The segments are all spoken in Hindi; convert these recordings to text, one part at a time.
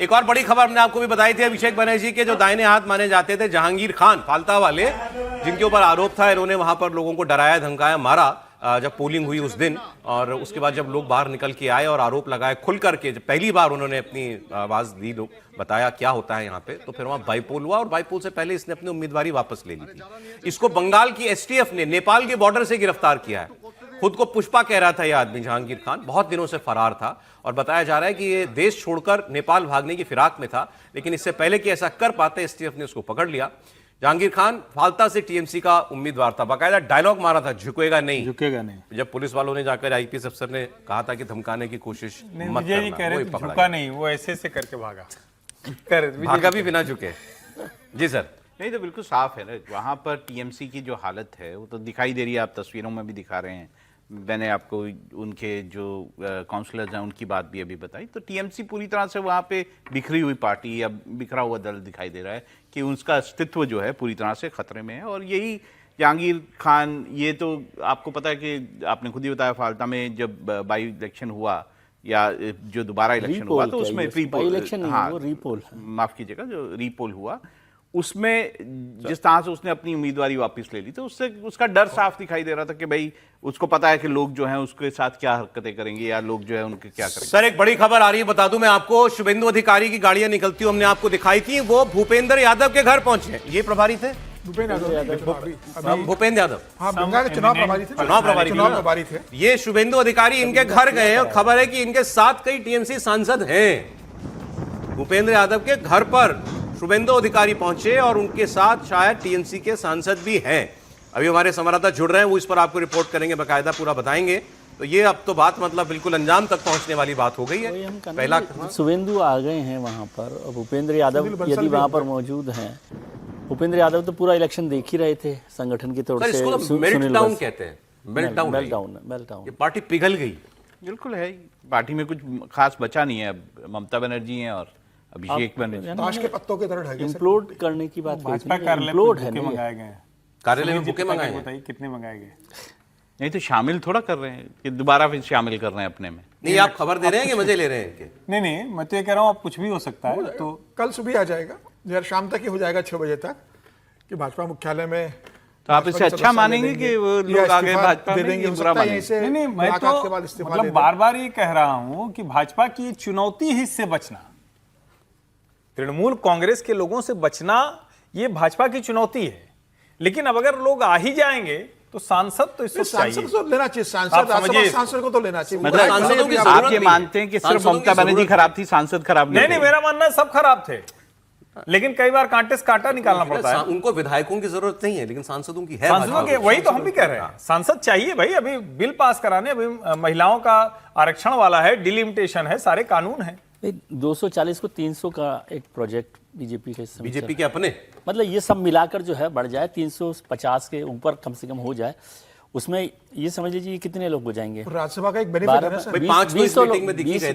एक और बड़ी खबर हमने आपको भी बताई थी, अभिषेक बनर्जी के जो दाहिने हाथ माने जाते थे जहांगीर खान फाल्ता वाले, जिनके ऊपर आरोप था इन्होंने वहां पर लोगों को डराया धमकाया मारा जब पोलिंग हुई उस दिन, और उसके बाद जब लोग बाहर निकल के आए और आरोप लगाए खुल करके, जब पहली बार उन्होंने अपनी आवाज दी, लोग बताया क्या होता है यहाँ पे, तो फिर वहां बाईपोल हुआ और बाईपोल से पहले इसने अपनी उम्मीदवारी वापस ले ली थी। इसको बंगाल की एसटीएफ ने नेपाल के बॉर्डर से गिरफ्तार किया है। खुद को पुष्पा कह रहा था यह आदमी जहांगीर खान, बहुत दिनों से फरार था और बताया जा रहा है कि ये देश छोड़कर नेपाल भागने की फिराक में था, लेकिन इससे पहले कि ऐसा कर पाते एसटीएफ ने उसको पकड़ लिया। जहांगीर खान फाल्ता से टीएमसी का उम्मीदवार था, बाकायदा डायलॉग मारा था, झुकेगा नहीं, झुकेगा नहीं। जब पुलिस वालों ने जाकर आईपीएस अफसर ने कहा था कि धमकाने की कोशिश मत करना, कह रहे झुका नहीं, वो ऐसे करके भागा भी बिना झुके। जी सर। नहीं तो बिल्कुल साफ है ना, वहाँ पर टीएमसी की जो हालत है वो तो दिखाई दे रही है, आप तस्वीरों में भी दिखा रहे हैं। मैंने आपको उनके जो काउंसलर्स हैं उनकी बात भी अभी बताई, तो टीएमसी पूरी तरह से वहाँ पे बिखरी हुई पार्टी या बिखरा हुआ दल दिखाई दे रहा है कि उसका अस्तित्व जो है पूरी तरह से खतरे में है। और यही जहांगीर खान, ये तो आपको पता है कि आपने खुद ही बताया, फाल्ता में जब बाई इलेक्शन हुआ या जो दोबारा इलेक्शन हुआ तो उसमें रीपोल, माफ कीजिएगा, जो रीपोल हुआ उसमें जिस तरह से उसने अपनी उम्मीदवारी वापस ले ली, तो उससे उसका डर साफ दिखाई दे रहा था कि भाई उसको पता है कि लोग जो हैं उसके साथ क्या हरकतें करेंगे या लोग जो है उनके क्या करेंगे। सर एक बड़ी खबर आ रही है, बता दूं मैं आपको, शुभेंदु अधिकारी की गाड़ियां निकलती हुई हमने आपको दिखाई थी, वो भूपेंद्र यादव के घर पहुंचे। ये प्रभारी थे भूपेंद्र यादव, चुनाव प्रभारी थे। ये शुभेंदु अधिकारी इनके घर गए और खबर है कि इनके साथ कई टीएमसी सांसद हैं। भूपेंद्र यादव के घर पर शुभेंदु अधिकारी पहुंचे और उनके साथ शायद टीएमसी के सांसद भी हैं। अभी हमारे संवाददाता जुड़ रहे हैं, वो इस पर आपको रिपोर्ट करेंगे, बाकायदा पूरा बताएंगे। तो ये अब तो बात मतलब बिल्कुल अंजाम तक पहुंचने वाली बात हो गई है। पहला शुभेंदु आ गए हैं वहां पर, और भूपेंद्र यादव यदि वहां पर मौजूद हैं, भूपेंद्र यादव तो पूरा इलेक्शन देख ही रहे थे संगठन की तरफ से। मेल्टडाउन कहते हैं, मेल्टडाउन, ये पार्टी पिघल गई। बिल्कुल है, पार्टी में कुछ खास बचा नहीं है। अब ममता बनर्जी हैं और अभिषेक बनर्जी ताश के पत्तों की तरह इम्प्लोड करने की बात, इम्प्लोड है, मंगाए गए कार्यालय में बुके मंगाए, बताइए कितने मंगाए गए? नहीं तो शामिल थोड़ा कर रहे हैं कि दोबारा फिर शामिल कर रहे हैं अपने में। नहीं आप खबर दे रहे हैं कि मजे ले रहे हैं इनके? नहीं, मैं तो ये कह रहा हूँ अब कुछ भी हो सकता है। तो कल सुबह आ जाएगा, यार शाम तक ही हो जाएगा 6 बजे तक, कि भाजपा मुख्यालय में। तो आप इससे अच्छा मानेंगे कि वो लोग आगे भाजपा में देंगे? नहीं, मैं तो मतलब बार बार ये कह रहा हूँ कि भाजपा की चुनौती ही इससे बचना, तृणमूल कांग्रेस के लोगों से बचना, ये भाजपा की चुनौती है। लेकिन अब अगर लोग आ ही जाएंगे तो सांसद तो इससे सांसद को लेना चाहिए, सांसद को तो लेना चाहिए। मतलब आप ये मानते हैं कि सिर्फ ममता बनर्जी खराब थी, सांसद खराब नहीं? मेरा मानना है सब खराब थे, लेकिन कई बार कांटे से कांटा निकालना पड़ता है। उनको विधायकों की जरूरत नहीं है, लेकिन सांसदों की है। सांसदों के, वही तो हम भी कह रहे हैं, सांसद चाहिए भाई। अभी बिल पास कराने, अभी महिलाओं का आरक्षण वाला है, डिलिमिटेशन है, सारे कानून है। 240 को 300 का एक प्रोजेक्ट बीजेपी के अपने, मतलब ये सब मिलाकर जो है बढ़ जाए, 350 के ऊपर कम से कम हो जाए। उसमें ये समझ लीजिए कितने लोग हो जाएंगे। राज्यसभा का एक बेनिफिट है ना सर,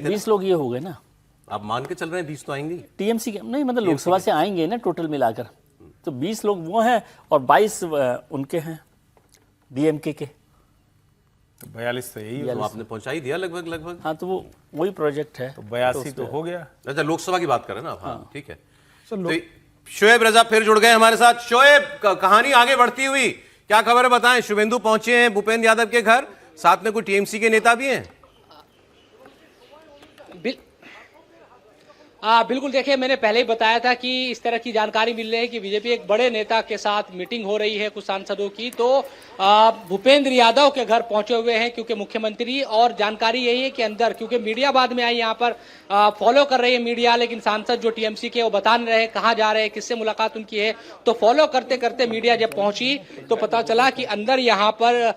20 लोग ये हो गए ना। आप मान के चल रहे हैं 20 तो आएंगे टीएमसी के, नहीं मतलब लोकसभा से आएंगे ना टोटल मिलाकर, तो 20 लोग वो हैं और 22 उनके हैं डीएमके के। 42 तो यही, तो आपने पहुंचा ही दिया लगभग। हाँ, तो वो वही प्रोजेक्ट है, तो 82 तो हो गया। अच्छा, लोकसभा की बात करें ना आप? हाँ ठीक है। तो शोएब रजा फिर जुड़ गए हमारे साथ। शोएब, कहानी आगे बढ़ती हुई क्या खबर है, बताएं। शुभेंदु पहुंचे हैं भूपेंद्र यादव के घर, साथ में कोई टीएमसी के नेता भी हैं? बिल्कुल, देखिए मैंने पहले ही बताया था कि इस तरह की जानकारी मिल रही है कि बीजेपी एक बड़े नेता के साथ मीटिंग हो रही है कुछ सांसदों की। तो भूपेंद्र यादव के घर पहुंचे हुए हैं क्योंकि मुख्यमंत्री, और जानकारी यही है कि अंदर, क्योंकि मीडिया बाद में आई यहाँ पर फॉलो कर रही है मीडिया, लेकिन सांसद जो टीएमसी के वो बता नहीं रहे कहाँ जा रहे हैं, किससे मुलाकात उनकी है। तो फॉलो करते करते मीडिया जब पहुंची तो पता चला कि अंदर यहाँ पर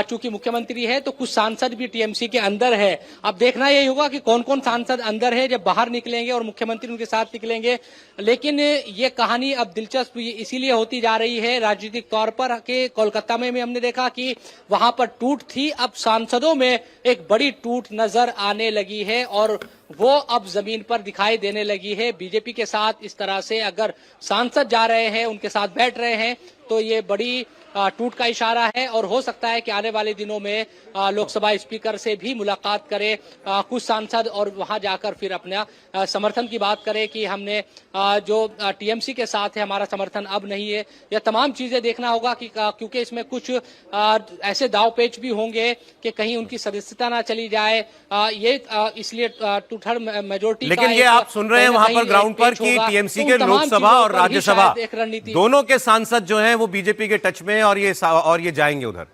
चूंकि मुख्यमंत्री है तो कुछ सांसद भी टीएमसी के अंदर है। अब देखना यही होगा कि कौन कौन सांसद अंदर है, जब बाहर निकलेंगे और मुख्यमंत्री उनके साथ निकलेंगे। लेकिन ये कहानी अब दिलचस्प इसीलिए होती जा रही है राजनीतिक तौर पर कि कोलकाता में हमने देखा कि वहां पर टूट थी, अब सांसदों में एक बड़ी टूट नजर आने लगी है। और वो अब जमीन पर दिखाई देने लगी है। बीजेपी के साथ इस तरह से अगर सांसद जा रहे हैं, उनके साथ बैठ रहे हैं, तो ये बड़ी टूट का इशारा है और हो सकता है कि आने वाले दिनों में लोकसभा स्पीकर से भी मुलाकात करे कुछ सांसद और वहां जाकर फिर अपना समर्थन की बात करे कि हमने जो टीएमसी के साथ है हमारा समर्थन अब नहीं है। यह तमाम चीजें देखना होगा कि क्योंकि इसमें कुछ ऐसे दाव पेच भी होंगे कि कहीं उनकी सदस्यता ना चली जाए। ये इसलिए टू थर्ड मेजोरिटी, लेकिन ये आप सुन रहे हैं वहां पर ग्राउंड पर कि टीएमसी के लोकसभा और राज्यसभा दोनों के सांसद जो हैं वो बीजेपी के टच में और ये जाएंगे उधर।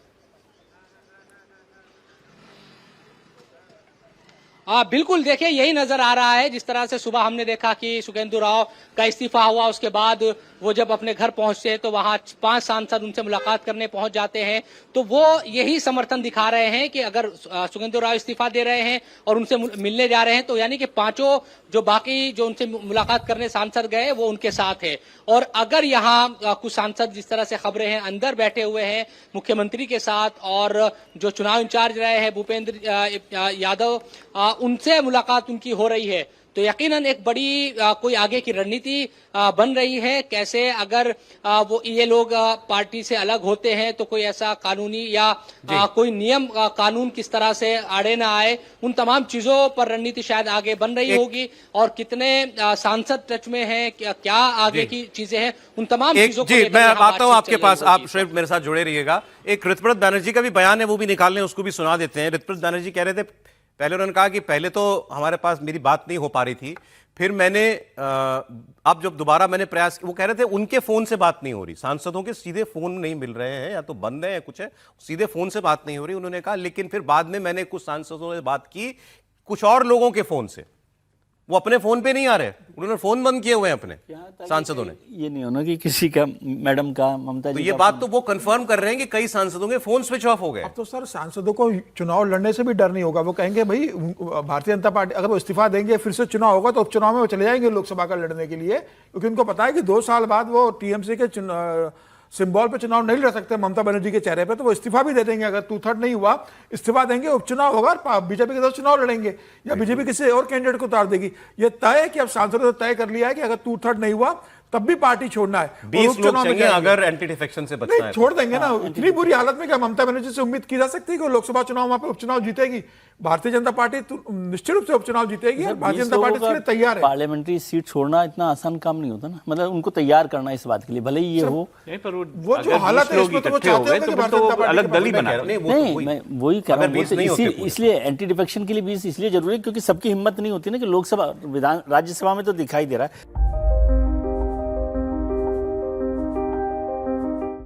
बिल्कुल, देखिए यही नजर आ रहा है। जिस तरह से सुबह हमने देखा कि सुखेंदु राव का इस्तीफा हुआ, उसके बाद वो जब अपने घर पहुंचते हैं तो वहां 5 सांसद उनसे मुलाकात करने पहुंच जाते हैं, तो वो यही समर्थन दिखा रहे हैं कि अगर सुखेंदु राव इस्तीफा दे रहे हैं और उनसे मिलने जा रहे हैं तो यानी कि 5 जो बाकी जो उनसे मुलाकात करने सांसद गए वो उनके साथ है। और अगर यहाँ कुछ सांसद, जिस तरह से खबरें हैं, अंदर बैठे हुए हैं मुख्यमंत्री के साथ और जो चुनाव इंचार्ज रहे हैं भूपेंद्र यादव, उनसे मुलाकात उनकी हो रही है, तो यकीनन एक बड़ी कोई आगे की रणनीति बन रही है। कैसे अगर वो ये लोग पार्टी से अलग होते हैं तो कोई ऐसा कानूनी या कोई नियम कानून किस तरह से आड़े ना आए, उन तमाम चीजों पर रणनीति शायद आगे बन रही होगी। और कितने सांसद टच में हैं, क्या आगे की चीजें हैं, उन तमाम चीजों को मैं आता हूं आपके पास, आप सिर्फ मेरे साथ जुड़े रहिएगा। एक ऋतुव्रत बैनर्जी का भी बयान है, वो भी निकाल लें, उसको भी सुना देते हैं। ऋतुव्रत बैनर्जी कह रहे थे, पहले उन्होंने कहा कि पहले तो हमारे पास मेरी बात नहीं हो पा रही थी, फिर मैंने अब जब दोबारा मैंने प्रयास, वो कह रहे थे उनके फोन से बात नहीं हो रही, सांसदों के सीधे फोन नहीं मिल रहे हैं, या तो बंद है या कुछ है, सीधे फोन से बात नहीं हो रही। उन्होंने कहा लेकिन फिर बाद में मैंने कुछ सांसदों से बात की, कुछ और लोगों के फोन से, वो अपने फोन पे नहीं आ रहे, उन्होंने फोन बंद किए हुए हैं अपने सांसदों ने। ये नहीं होना कि किसी का, मैडम का, ममता तो जी ये का बात तो वो कंफर्म कर रहे हैं कि कई सांसदों के फोन स्विच ऑफ हो गए। अब तो सर सांसदों को चुनाव लड़ने से भी डर नहीं होगा। वो कहेंगे भाई भारतीय जनता पार्टी अगर वो इस्तीफा देंगे, फिर से चुनाव होगा तो उपचुनाव में वो चले जाएंगे लोकसभा का लड़ने के लिए, क्योंकि उनको पता है कि 2 साल बाद वो टीएमसी के सिंबल पे चुनाव नहीं लड़ सकते ममता बनर्जी के चेहरे पे, तो वो इस्तीफा भी दे देंगे। अगर 2/3 नहीं हुआ, इस्तीफा देंगे, उपचुनाव होगा और बीजेपी के साथ चुनाव लड़ेंगे, या बीजेपी किसी और कैंडिडेट को उतार देगी। ये तय है कि अब सांसदों ने तय कर लिया है कि अगर 2/3 नहीं हुआ तब भी पार्टी छोड़ना है। 20 लोग चाहिए अगर एंटी डिफेक्शन से बचना है। छोड़ देंगे ना। इतनी बुरी हालत में क्या ममता बनर्जी से उम्मीद की जा सकती है कि लोकसभा चुनाव वहां पे उपचुनाव जीतेगी? भारतीय जनता पार्टी निश्चित रूप से उपचुनाव जीतेगी और भारतीय जनता पार्टी इसके लिए तैयार है। पार्लियामेंट्री सीट छोड़ना इतना आसान काम नहीं होता ना, मतलब उनको तैयार करना इस बात के लिए, भले ही ये हो। वो जो हालत है उसमें तो वो चाहते हैं कि भारतीय जनता पार्टी अलग दल ही बना। नहीं, मैं वही कह रहा हूँ, इसलिए एंटी डिफेक्शन के लिए भी इसलिए जरूरी है क्योंकि सबकी हिम्मत नहीं होती ना कि लोकसभा राज्यसभा में तो दिखाई दे रहा है।